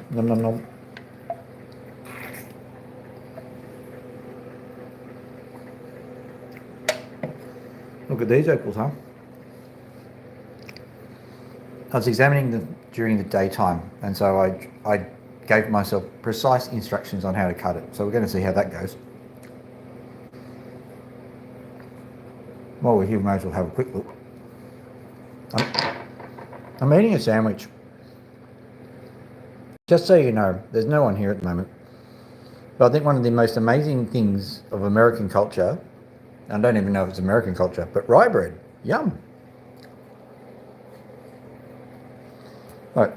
Nom nom nom. Look at these opals, huh? I was examining them during the daytime, and so I gave myself precise instructions on how to cut it. So we're going to see how that goes. While we're here, we may as well have a quick look. I'm eating a sandwich. Just so you know, there's no one here at the moment. But I think one of the most amazing things of American culture, I don't even know if it's American culture, but rye bread. Yum. Right.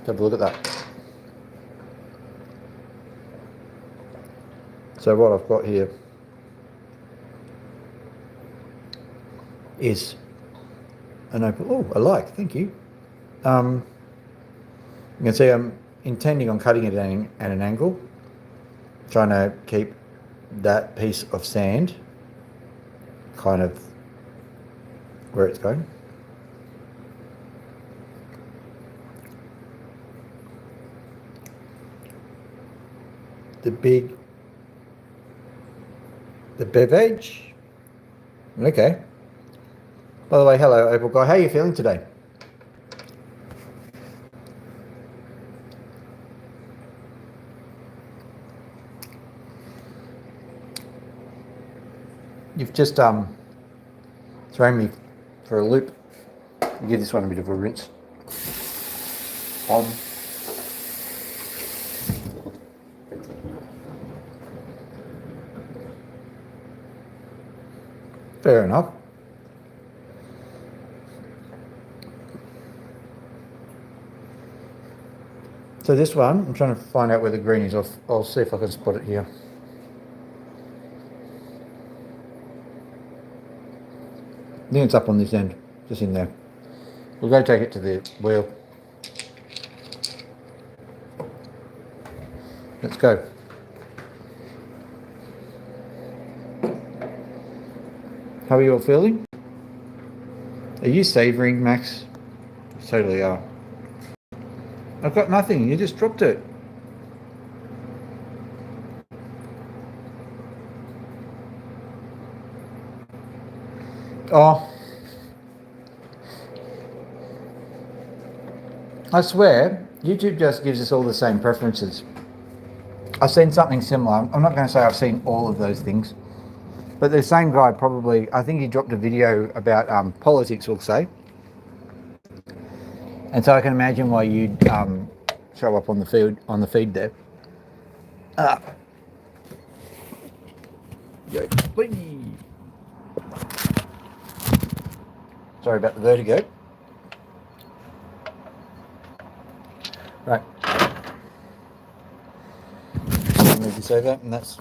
Have a look at that. So what I've got here is an opal. Oh, I like, thank you. You can see I'm intending on cutting it at an angle, trying to keep that piece of sand kind of where it's going. The beverage. Okay. By the way, hello, Opal Guy. How are you feeling today? You've just thrown me for a loop. I'll give this one a bit of a rinse. Fair enough. So this one, I'm trying to find out where the green is. I'll see if I can spot it here. I think it's up on this end, just in there. We'll go take it to the wheel. Let's go. How are you all feeling? Are you savouring, Max? You totally are. I've got nothing, you just dropped it. Oh. I swear, YouTube just gives us all the same preferences. I've seen something similar. I'm not going to say I've seen all of those things, but the same guy probably, I think he dropped a video about politics, we'll say. And so I can imagine why you'd show up on the feed there. Sorry about the vertigo. Right. Move this over, and that's.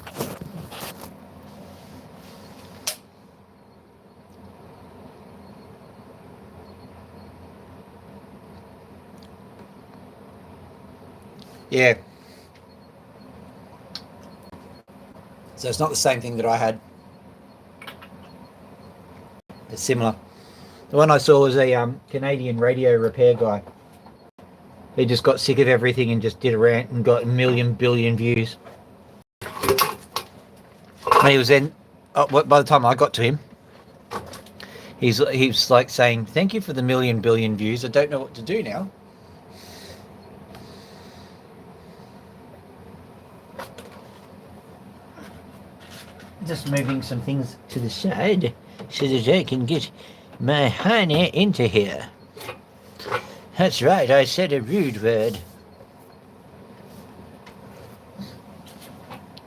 Yeah. So it's not the same thing that I had. It's similar. The one I saw was a Canadian radio repair guy. He just got sick of everything and just did a rant and got a million billion views. And he was then, by the time I got to him, he's like saying, "Thank you for the million billion views. I don't know what to do now." Just moving some things to the side so that I can get my honey into here. That's right, I said a rude word.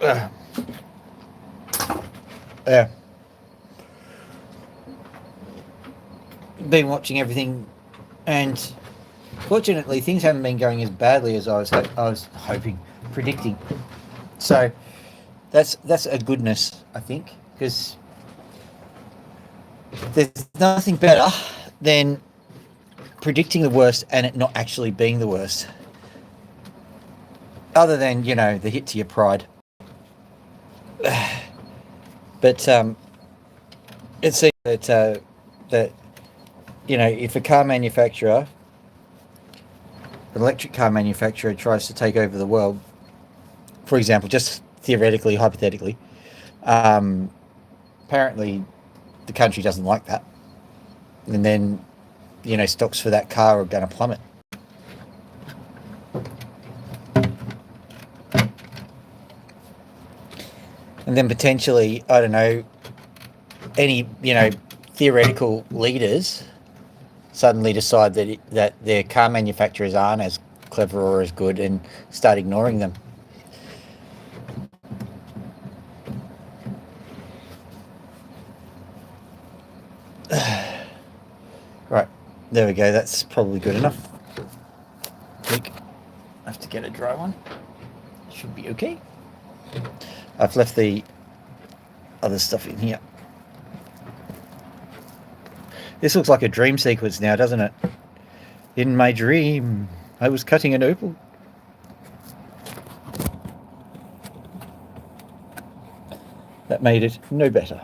Yeah. Been watching everything, and fortunately things haven't been going as badly as I was hoping, predicting. So that's a goodness, I think, because there's nothing better than predicting the worst and it not actually being the worst, other than, you know, the hit to your pride. But it seems that that, if a car manufacturer, an electric car manufacturer, tries to take over the world, for example, just theoretically, hypothetically, apparently the country doesn't like that, and then stocks for that car are going to plummet. And then potentially, I don't know, any theoretical leaders suddenly decide that their car manufacturers aren't as clever or as good and start ignoring them. Right, there we go. That's probably good enough. I have to get a dry one. Should be okay. I've left the other stuff in here. This looks like a dream sequence now, doesn't it? In my dream, I was cutting an opal. That made it no better.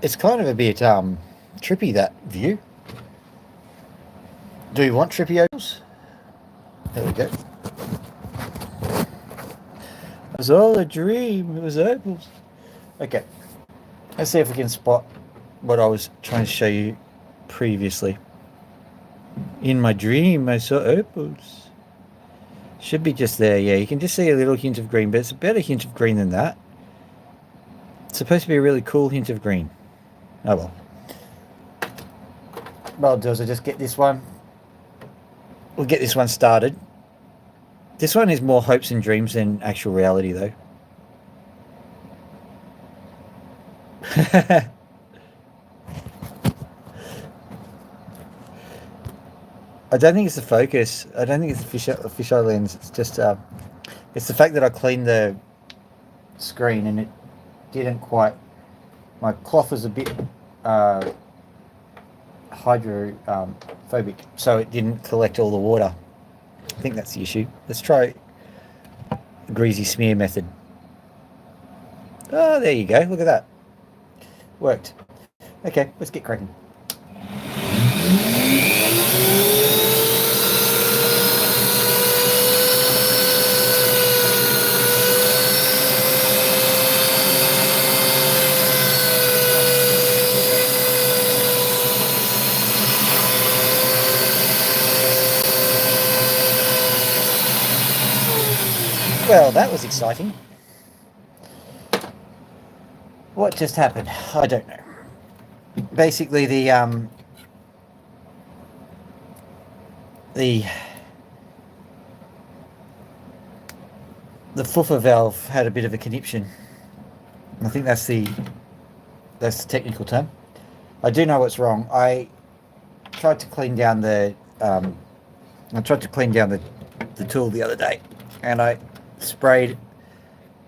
It's kind of a bit trippy, that view. Do you want trippy opals? There we go. It was all a dream. It was opals. Okay. Let's see if we can spot what I was trying to show you previously. In my dream, I saw opals. Should be just there. Yeah, you can just see a little hint of green, but it's a better hint of green than that. It's supposed to be a really cool hint of green. Oh well. What I'll do is I'll just get this one. We'll get this one started. This one is more hopes and dreams than actual reality, though. I don't think it's the focus. I don't think it's the fisheye lens. It's just it's the fact that I cleaned the screen and it didn't quite. My cloth was a bit hydrophobic, so it didn't collect all the water. I think that's the issue. Let's try the greasy smear method. Oh, there you go. Look at that. Worked. Okay, let's get cracking. Well, that was exciting. What just happened? I don't know. Basically, the fuffer valve had a bit of a conniption. I think that's the technical term. I do know what's wrong. I tried to clean down the tool the other day, and I sprayed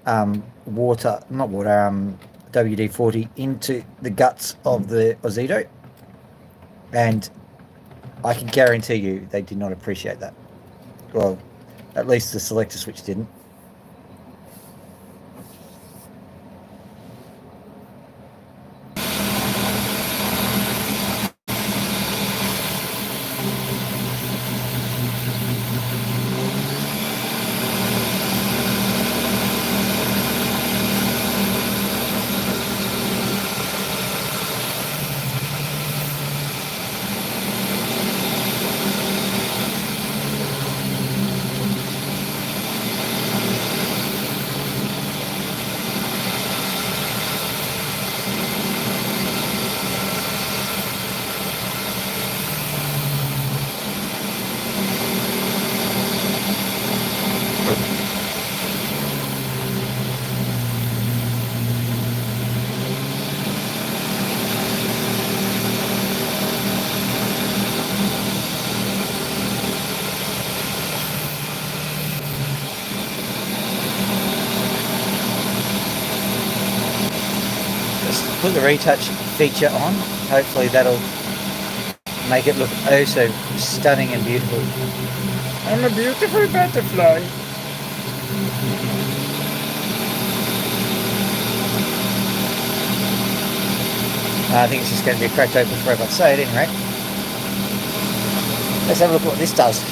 WD-40 into the guts of the Ozito, and I can guarantee you they did not appreciate that. Well, at least the selector switch didn't. Put the retouch feature on. hopefully that'll make it look oh so stunning and beautiful. I'm a beautiful butterfly. I think it's just going to be a cracked opal forever. So at any rate, let's have a look at what this does.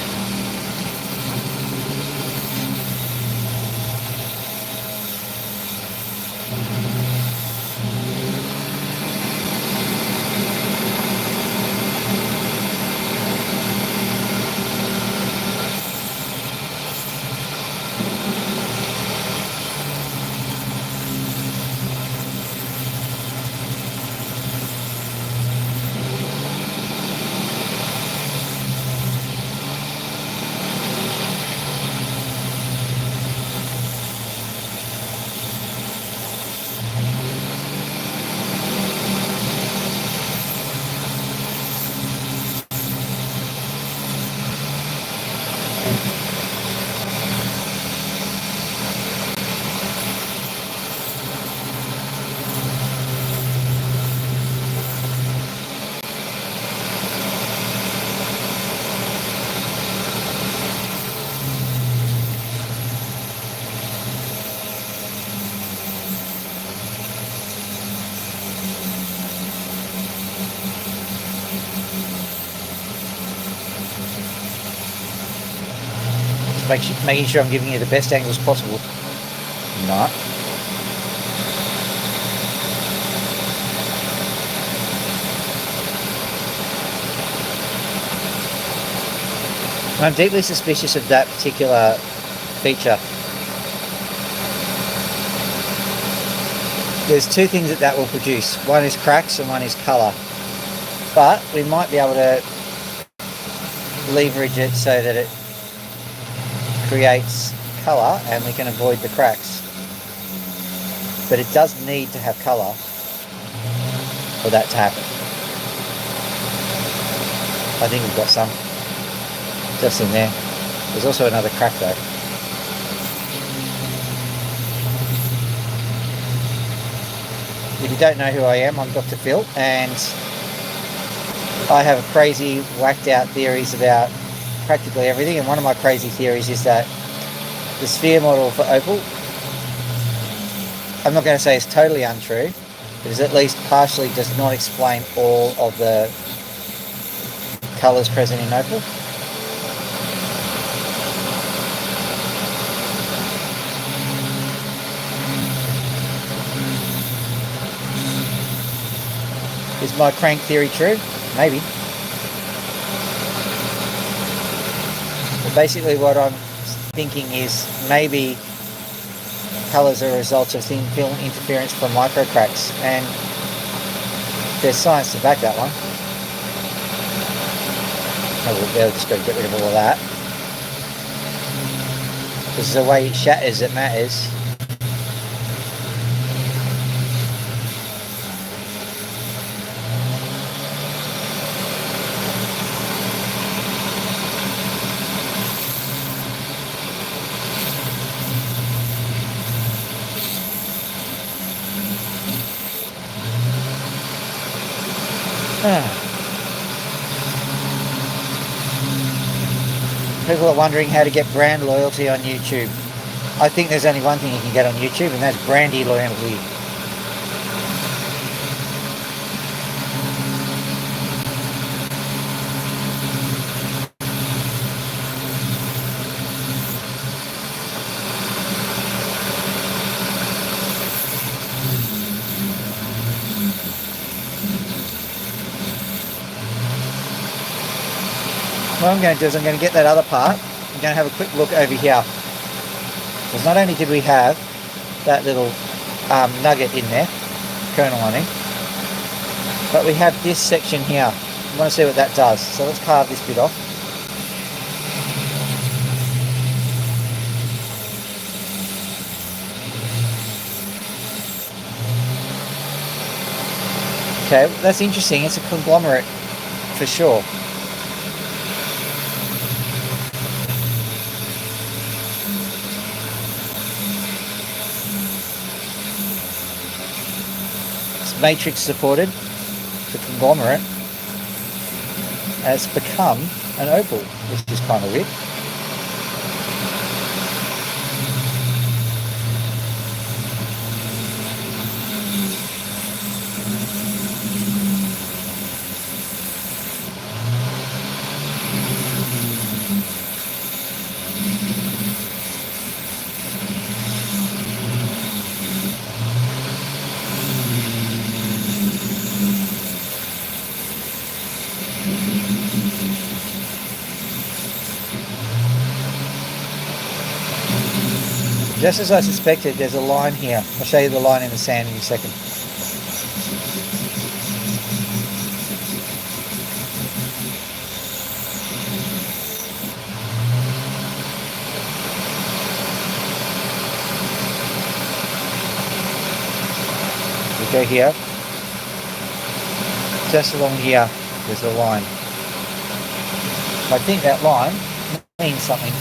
Making sure I'm giving you the best angles possible. Not. I'm deeply suspicious of that particular feature. There's two things that will produce. One is cracks and one is colour. But we might be able to leverage it so that it creates colour and we can avoid the cracks. But it does need to have colour for that to happen. I think we've got some just in there. There's also another crack though. If you don't know who I am, I'm Dr. Phil, and I have crazy whacked out theories about practically everything, and one of my crazy theories is that the sphere model for opal, I'm not going to say it's totally untrue, but is at least partially does not explain all of the colours present in opal. Is my crank theory true? Maybe. But basically what I'm thinking is maybe colours are a result of thin film interference from micro cracks, and there's science to back that one. They'll just got to get rid of all of that. Because the way it shatters it matters. People are wondering how to get brand loyalty on YouTube. I think there's only one thing you can get on YouTube, and that's brandy loyalty. What I'm going to do is I'm going to get that other part. I'm going to have a quick look over here. Because not only did we have that little nugget in there, kernel I mean, but we have this section here. I want to see what that does. So let's carve this bit off. Okay, that's interesting. It's a conglomerate for sure. Matrix supported. the conglomerate, and it's become an opal, which is kind of weird. Just as I suspected, there's a line here. I'll show you the line in the sand in a second. We go here. Just along here, there's a line. I think that line means something.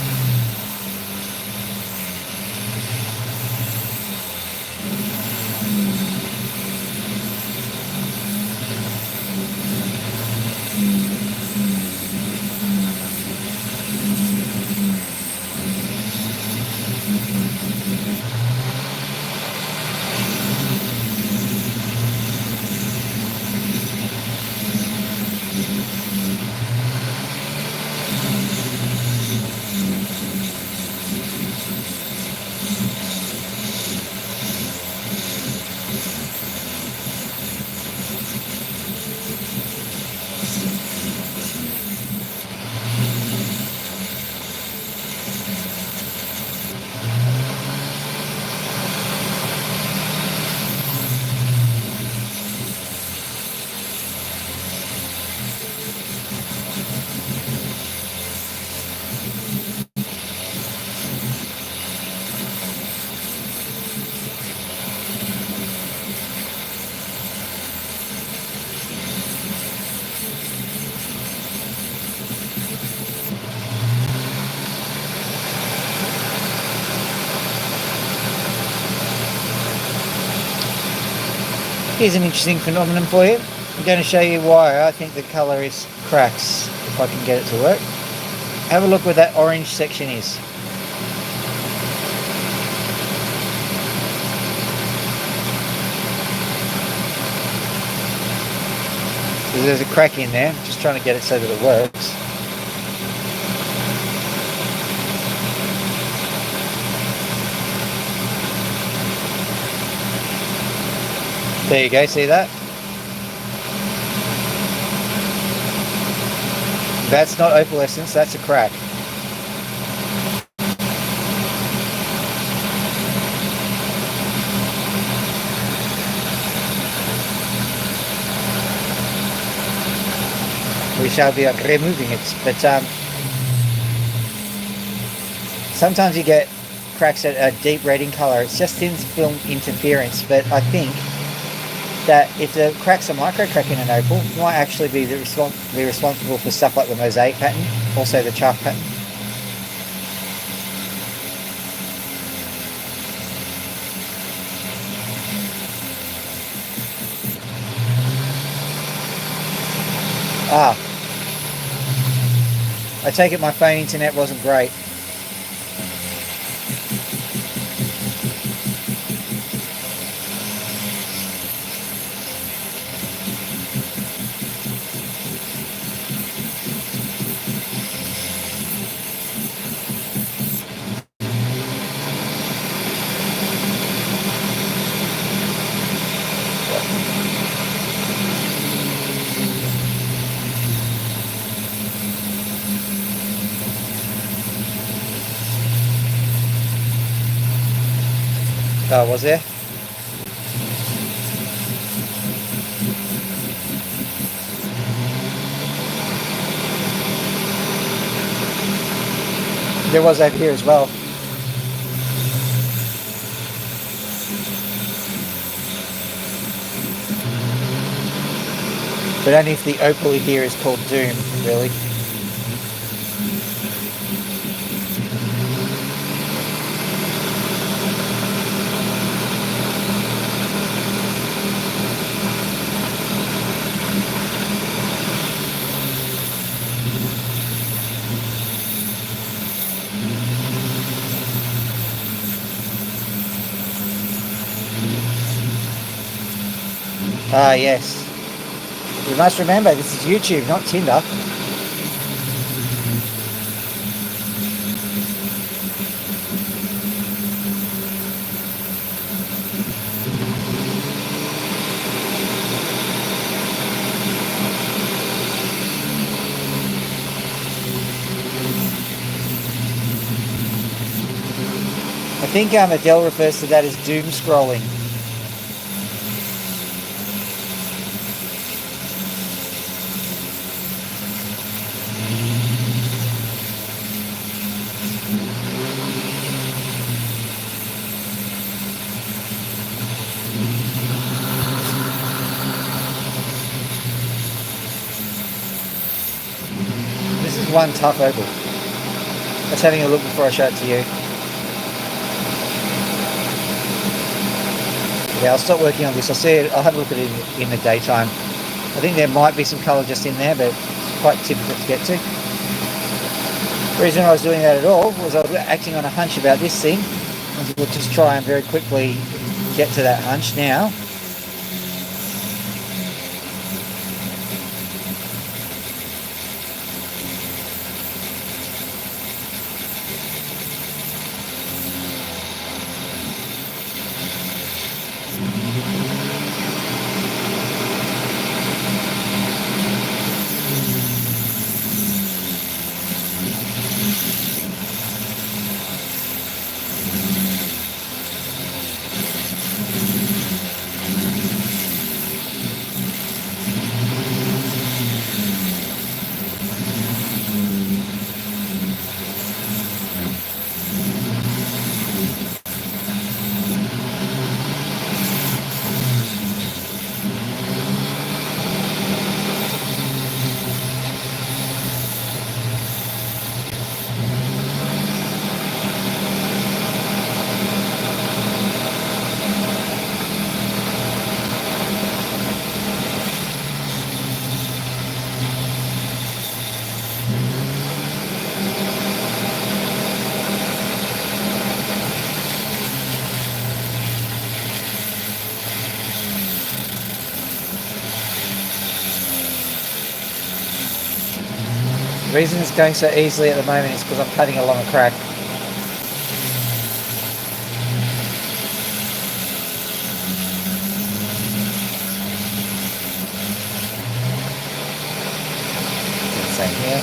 Here's an interesting phenomenon for you. I'm going to show you why I think the colour is cracks, if I can get it to work. Have a look where that orange section is. There's a crack in there, just trying to get it so that it works. There you go, see that? That's not opalescence, that's a crack. We shall be removing it, but sometimes you get cracks that are deep red in colour. It's just thin film interference, but I think that if the cracks are micro crack in an opal, it might actually be responsible for stuff like the mosaic pattern, also the chalk pattern. I take it my phone internet wasn't great. Oh, was there? There was over here as well. But only if the opal here is called Doom, really. Ah, yes. You must remember, this is YouTube, not Tinder. I think Adele refers to that as doom scrolling. This is one tough opal. Just having a look before I show it to you. Yeah, I'll stop working on this. I'll have a look at it in the daytime. I think there might be some colour just in there, but it's quite difficult to get to. The reason I was doing that at all was I was acting on a hunch about this thing. And we'll just try and very quickly get to that hunch now. The reason it's going so easily at the moment is because I'm cutting along a crack. Same here.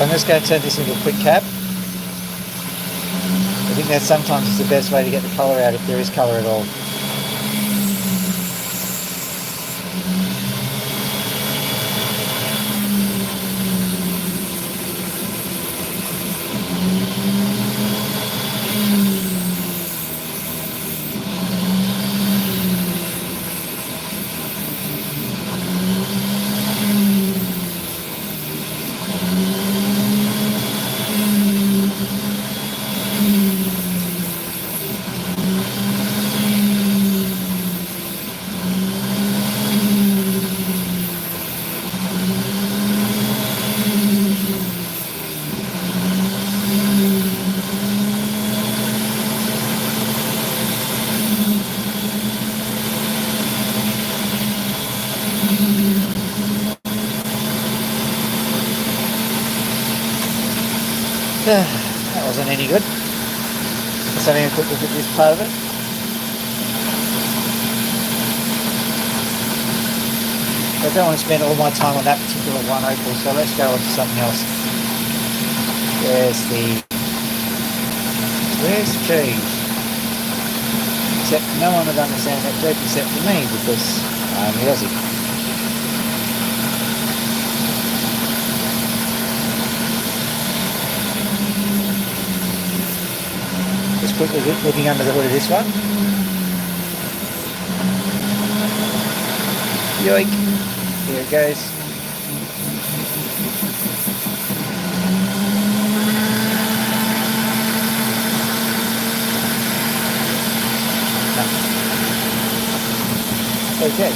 I'm just going to turn this into a quick cap. I think that sometimes is the best way to get the colour out if there is colour at all. That wasn't any good. Let's have a quick look at this part of it. I don't want to spend all my time on that particular one opal, so let's go on to something else. Where's the cheese? Except no one would understand that joke except for me, because I'm the Aussie. Just quickly looking under the hood of this one. Yoink! Here it goes. Okay.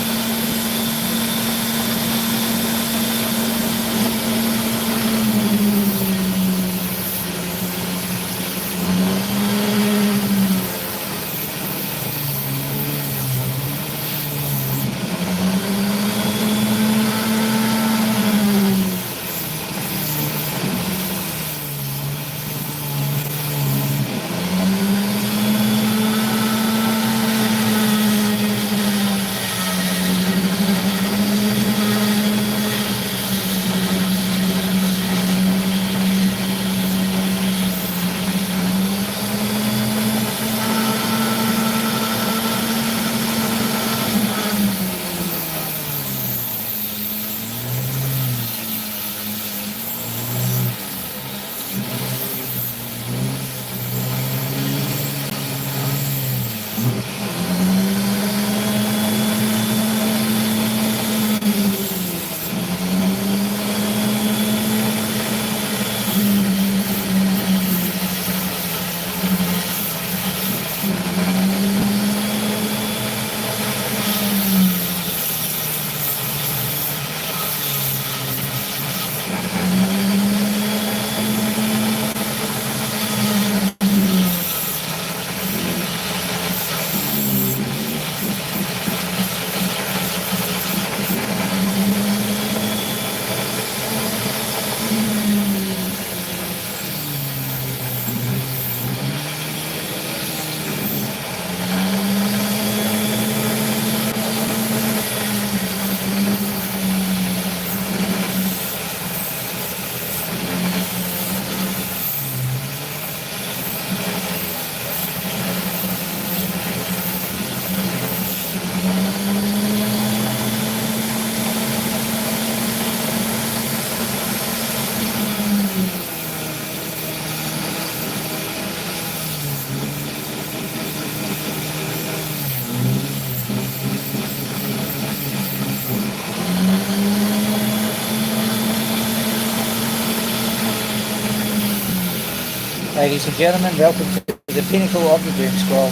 Ladies and gentlemen, welcome to the pinnacle of the doom scroll.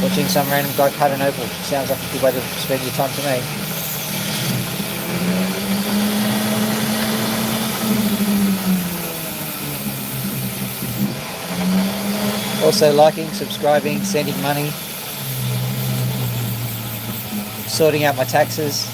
Watching some random guy cut an opal. Sounds like a good way to spend your time to me. Also liking, subscribing, sending money, sorting out my taxes.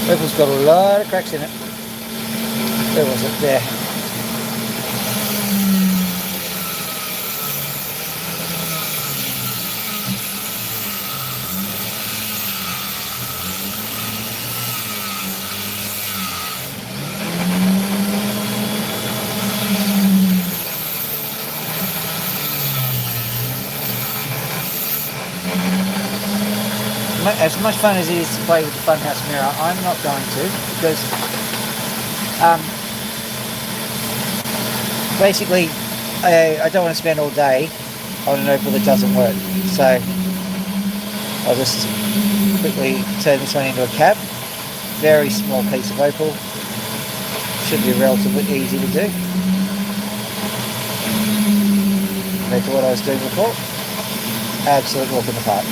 Opal's got a lot of cracks in it. Where was it? There. As much fun as it is to play with the funhouse mirror, I'm not going to, because basically I don't want to spend all day on an opal that doesn't work. So I'll just quickly turn this one into a cap. Very small piece of opal. Should be relatively easy to do compared to what I was doing before. Absolute walk in the park.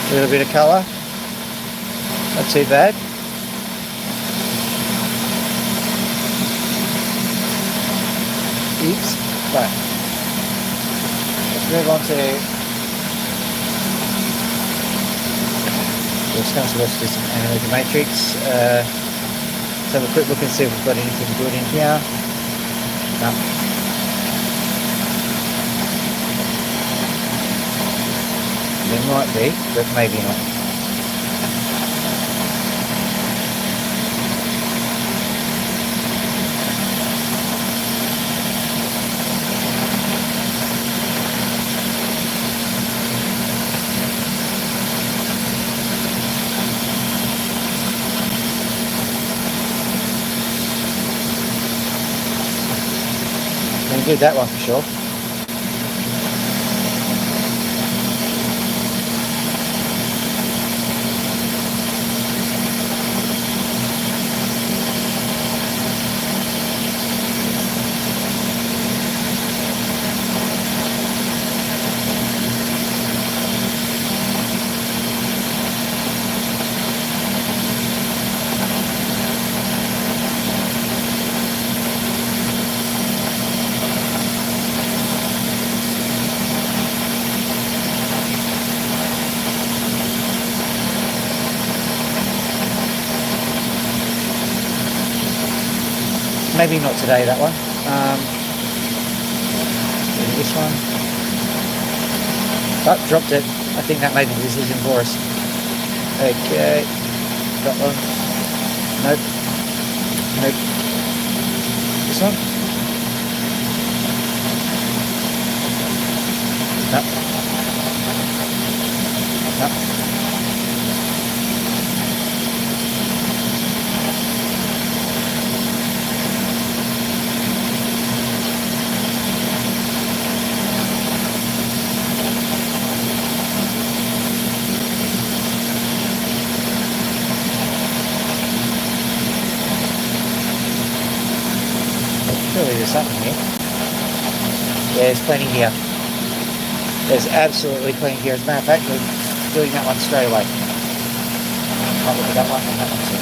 A little bit of colour, not too bad. Oops, right. Let's move on to, we're just going to switch to some animated matrix. Let's have a quick look and see if we've got anything good in here. No. There might be, but maybe not. Gonna do that one for sure. Maybe not today, that one. This one. Oh, dropped it. I think that made the decision for us. Okay. That one. Nope. Nope. This one. Nope. Nope. Surely there's something here. Yeah, there's plenty here. There's absolutely plenty here. As a matter of fact, we're doing that one straight away. I'll look at that one and that one too.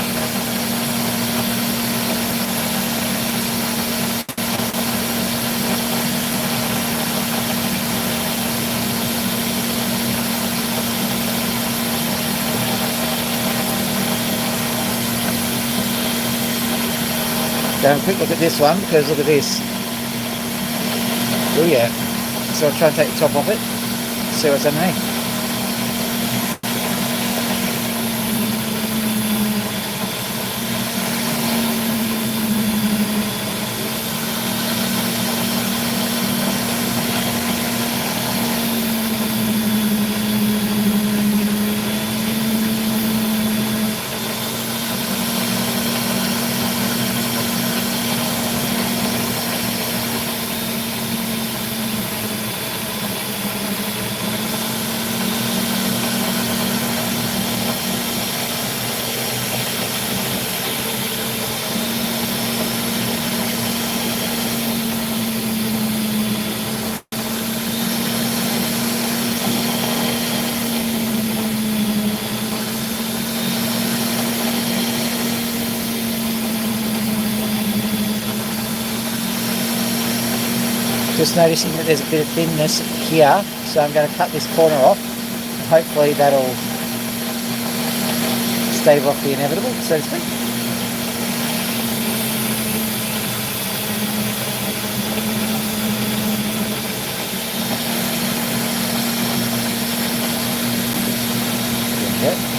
Go have a quick look at this one, because look at this. Oh yeah. So I'll try and take the top off it, see what's underneath. Just noticing that there's a bit of thinness here, so I'm going to cut this corner off. Hopefully that'll stave off the inevitable, so to speak. There we go.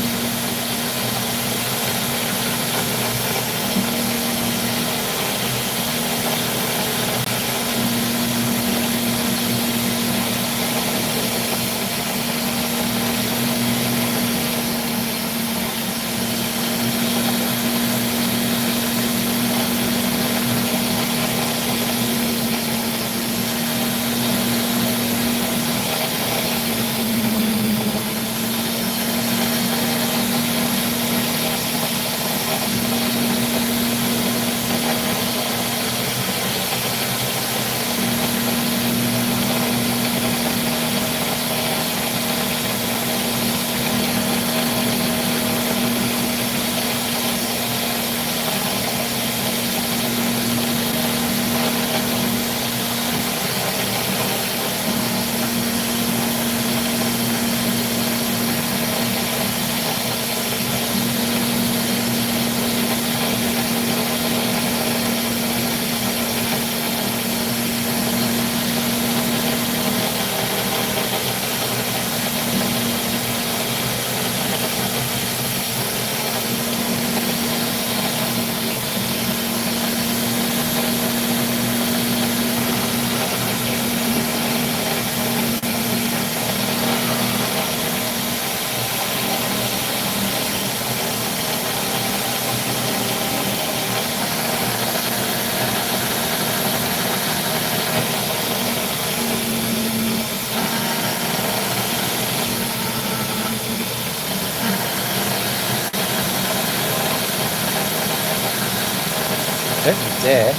There.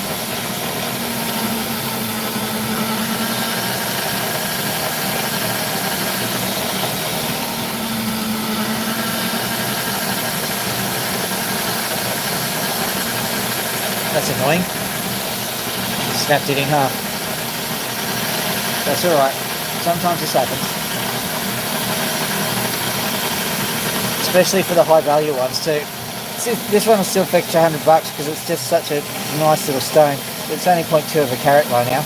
That's annoying. Snapped it in half. That's alright. Sometimes this happens. Especially for the high value ones too. This one will still fetch $100 because it's just such a nice little stone. It's only 0.2 of a carat by now.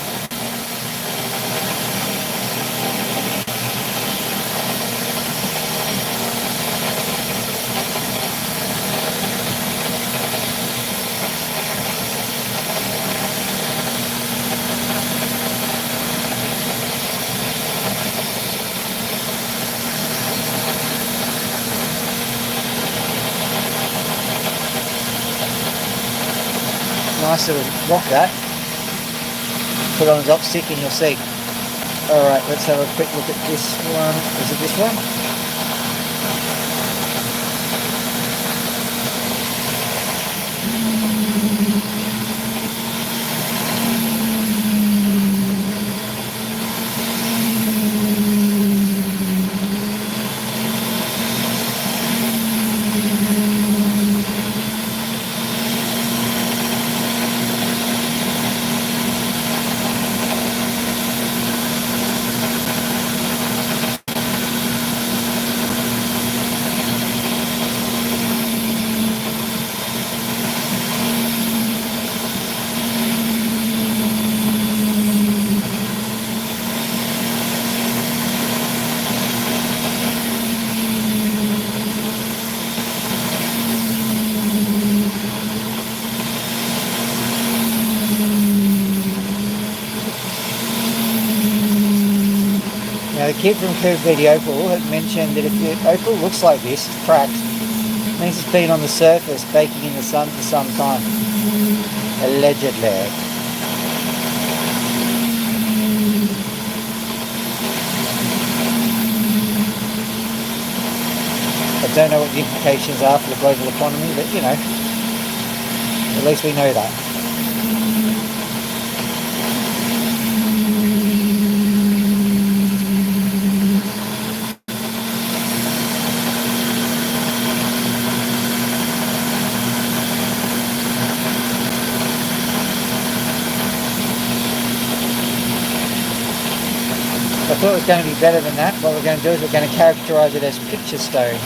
Nice little rock that. Put on the top stick and you'll see. Alright, let's have a quick look at this one. Is it this one? Now the kid from Curve Beauty Opal had mentioned that if the opal looks like this, it's cracked, it means it's been on the surface baking in the sun for some time. Allegedly. I don't know what the implications are for the global economy, but you know, at least we know that. I thought it was going to be better than that. What we're going to do is we're going to characterise it as picture stone.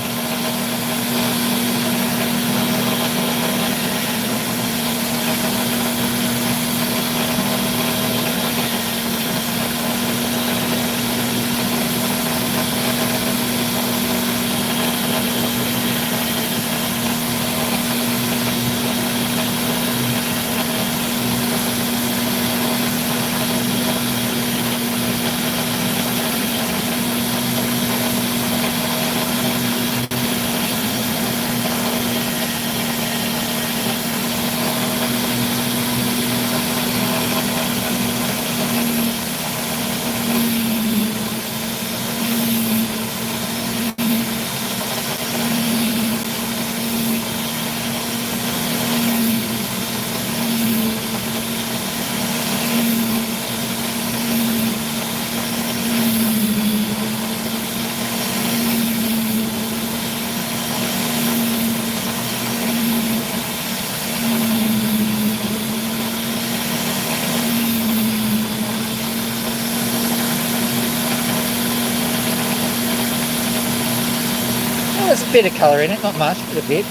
There's a bit of colour in it, not much, but a bit.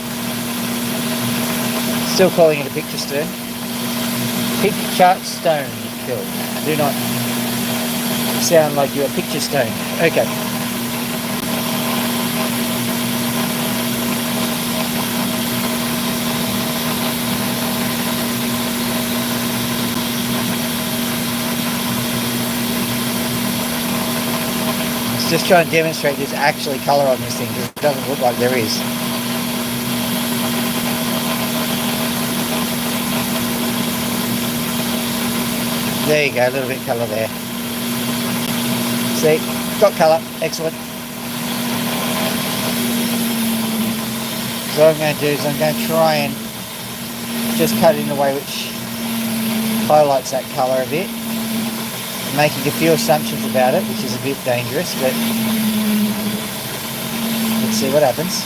Still calling it a picture stone. Picture stone, Phil. Do not sound like you're a picture stone. Okay. Just try and demonstrate there's actually colour on this thing because it doesn't look like there is. There you go, a little bit of colour there. See, got colour, excellent. So what I'm going to do is I'm going to try and just cut it in a way which highlights that colour a bit. Making a few assumptions about it, which is a bit dangerous, but let's see what happens.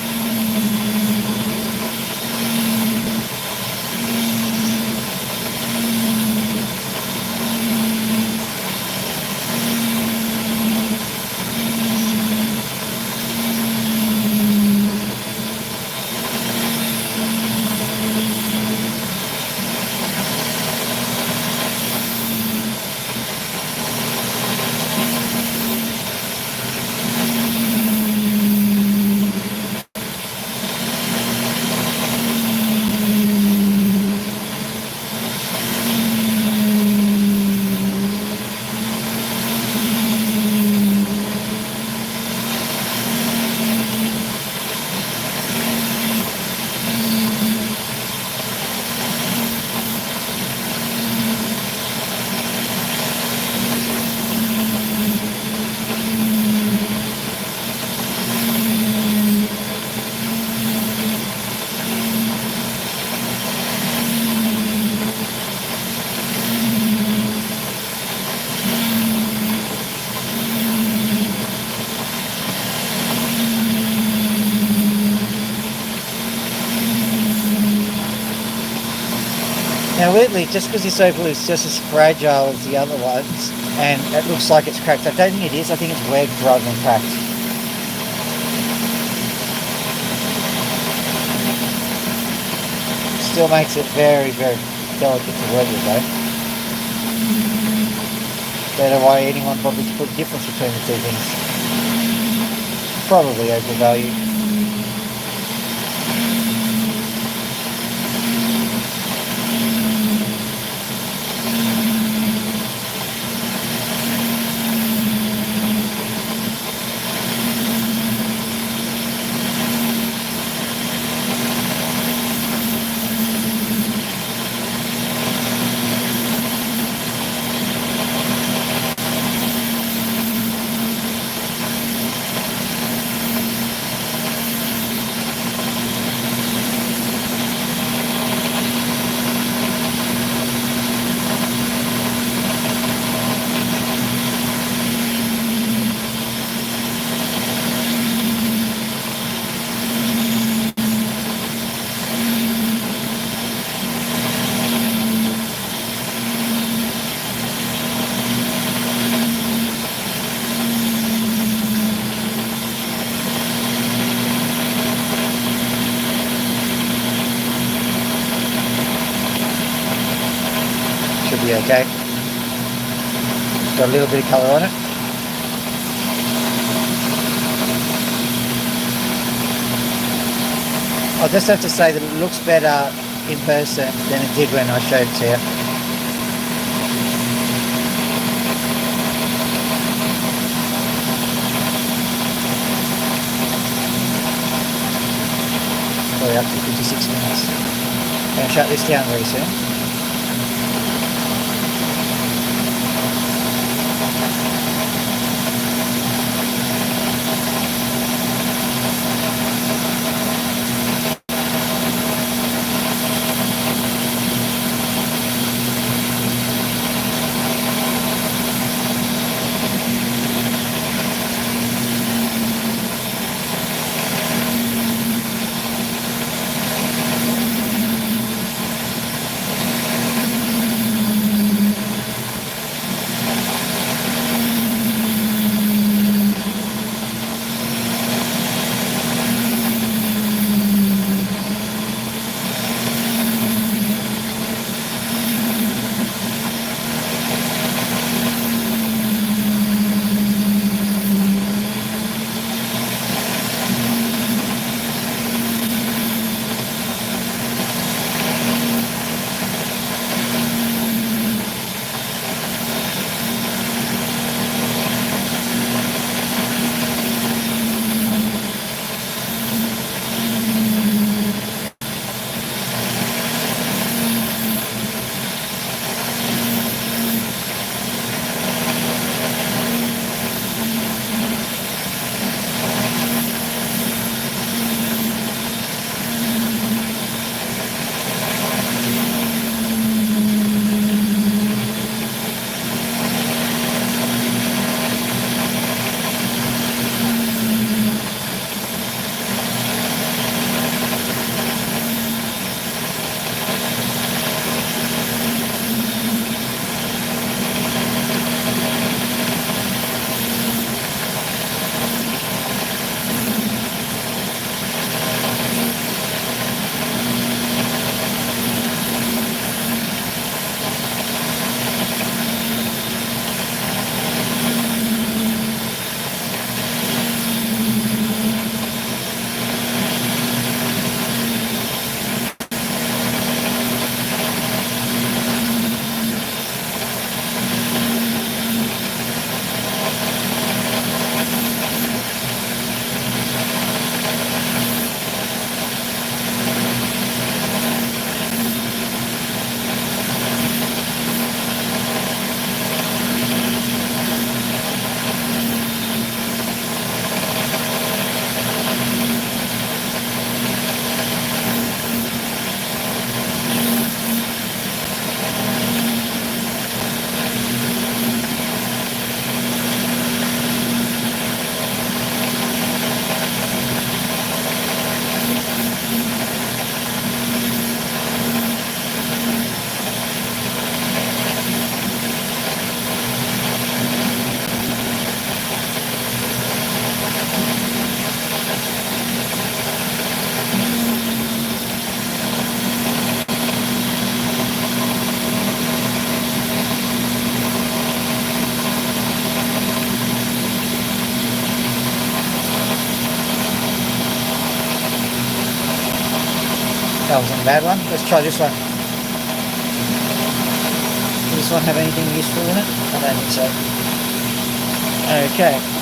Now weirdly, just because this opal is just as fragile as the other ones, and it looks like it's cracked, I don't think it is, I think it's webbed rather than cracked. Still makes it very, very delicate to work with though. Don't know why anyone bothered to put a difference between the two things. Probably opal value. Should be okay. Got a little bit of colour on it. I'll just have to say that it looks better in person than it did when I showed it to you. Probably up to 56 minutes. Going to shut this down very soon. That wasn't a bad one. Let's try this one. Does this one have anything useful in it? I don't think so. Okay.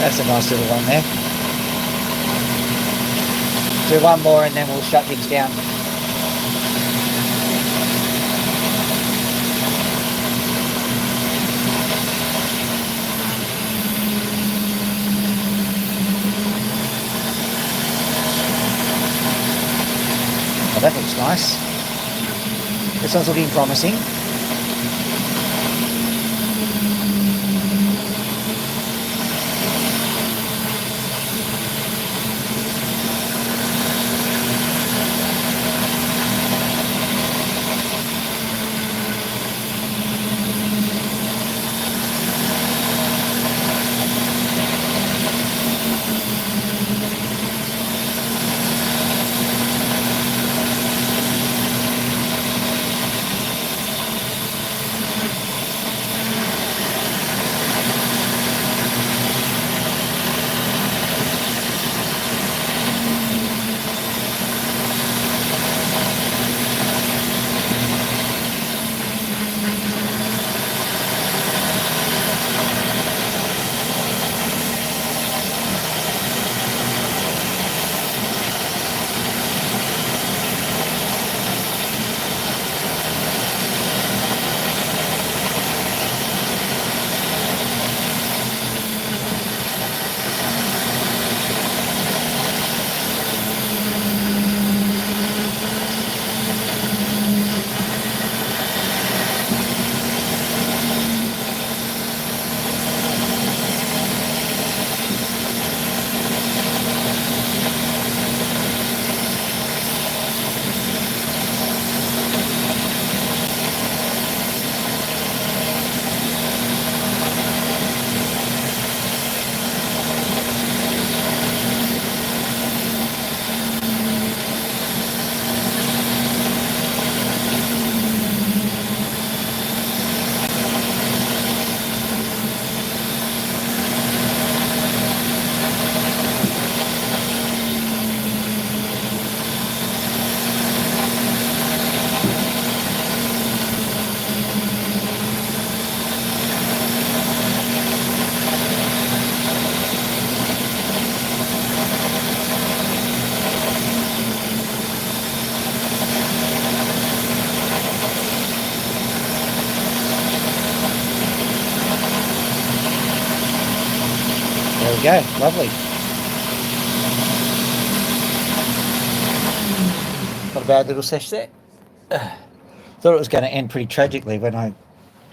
That's a nice little one there. Do one more and then we'll shut things down. Oh, that looks nice. This one's looking promising. There we go, lovely. Not a bad little sesh there. Thought it was going to end pretty tragically when I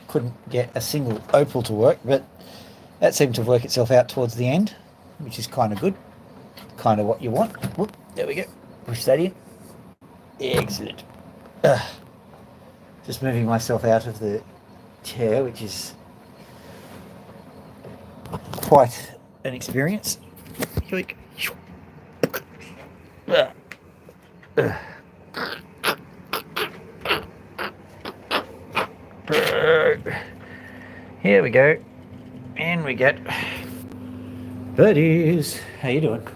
couldn't get a single opal to work, but that seemed to work itself out towards the end, which is kind of good. Kind of what you want. Whoop, there we go. Push that in. Excellent. Just moving myself out of the chair, which is quite an experience. Here we go. And we get birdies. How you doing?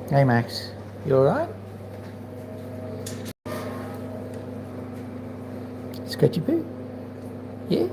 Hey Max, you alright? Scratchy poo? Yeah?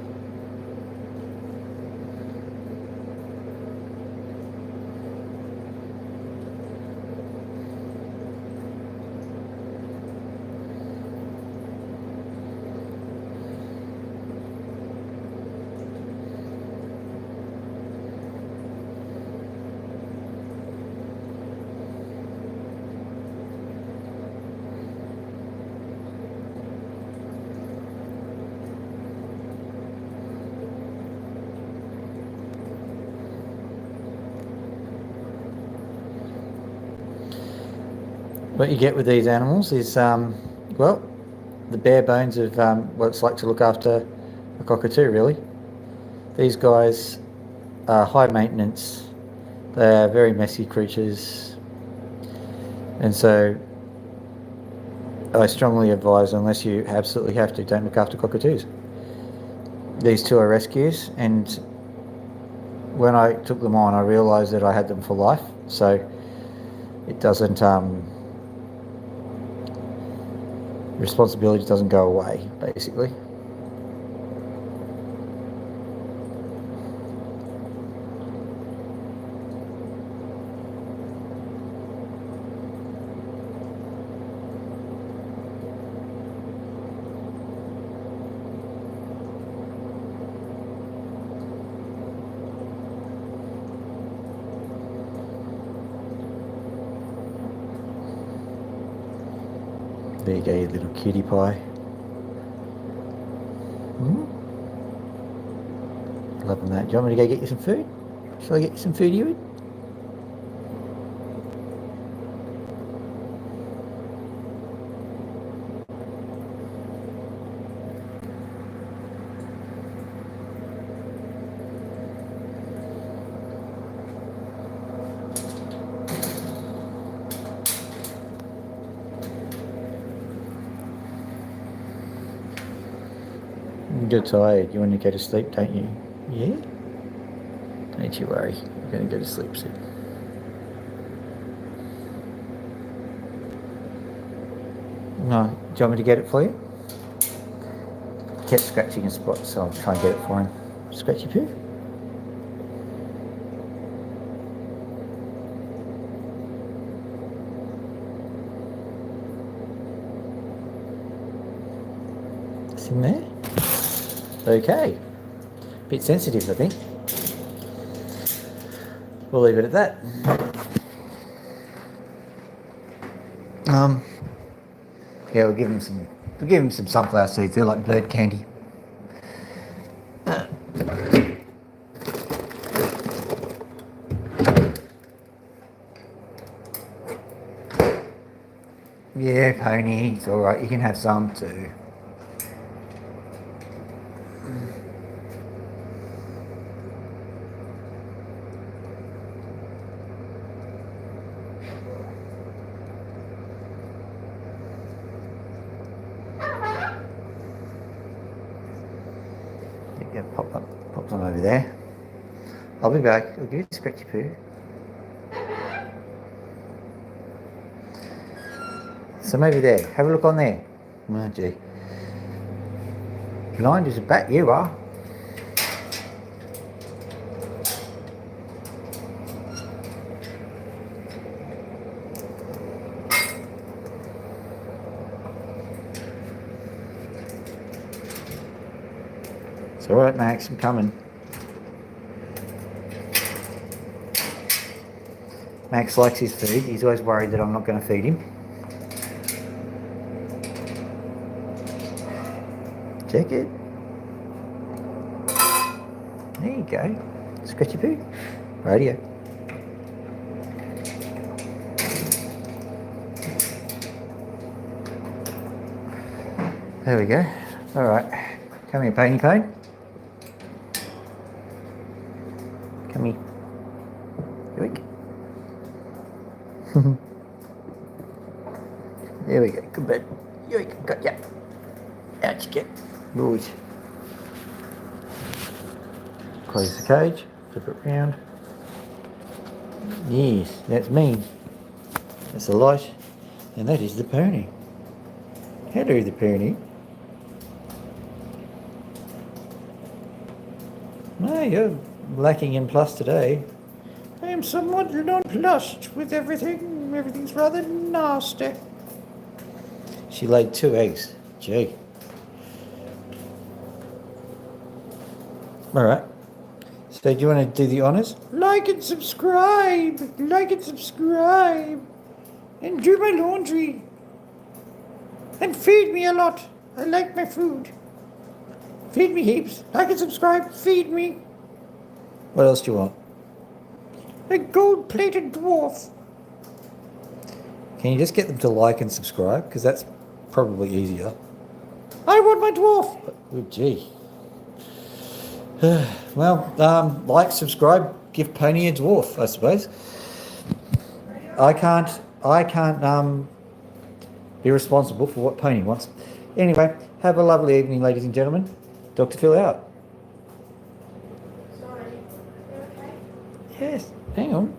What you get with these animals is, well, the bare bones of what it's like to look after a cockatoo, really. These guys are high maintenance. They are very messy creatures. And so I strongly advise, unless you absolutely have to, don't look after cockatoos. These two are rescues, and when I took them on, I realised that I had them for life. So it doesn't, responsibility doesn't go away, basically. There you go, you little cutie pie. Loving that. Do you want me to go get you some food? Shall I get you some food, you eat? You're tired. You want to go to sleep, don't you? Yeah? Don't you worry. You're going to go to sleep soon. No. Do you want me to get it for you? Kept scratching a spot, so I'll try and get it for him. Scratchy poo? It's in there? Okay. Bit sensitive, I think. We'll leave it at that. Yeah, we'll give him some sunflower seeds. They're like bird candy. Yeah, Pony, it's alright. You can have some too. Yeah, pop them over there. I'll be back. I'll give you a scratchy poo. So maybe there. Have a look on there. Oh, gee. Blind as a bat, you are. It's alright, Max, I'm coming. Max likes his food. He's always worried that I'm not going to feed him. Check it. There you go. Scratchy poo. Radio. There we go. Alright. Come here, Pony Pone. Come here. Yoink. There we go. Good bed. Yoink. Got ya. Out you get. Good. Close the cage. Flip it round. Yes, that's me. That's the light. And that is the pony. Hello, the pony. Oh, you're lacking in plus today. I am somewhat nonplussed with everything. Everything's rather nasty. She laid 2 eggs. Gee. Alright. So do you want to do the honours? Like and subscribe. Like and subscribe. And do my laundry. And feed me a lot. I like my food. Feed me heaps. Like and subscribe. Feed me. What else do you want? A gold-plated dwarf. Can you just get them to like and subscribe? Because that's probably easier. I want my dwarf. Oh, gee. Well, like, subscribe, give Pony a dwarf, I suppose. I can't be responsible for what Pony wants. Anyway, have a lovely evening, ladies and gentlemen. Dr. Phil out. Sorry. You okay? Yes, hang on.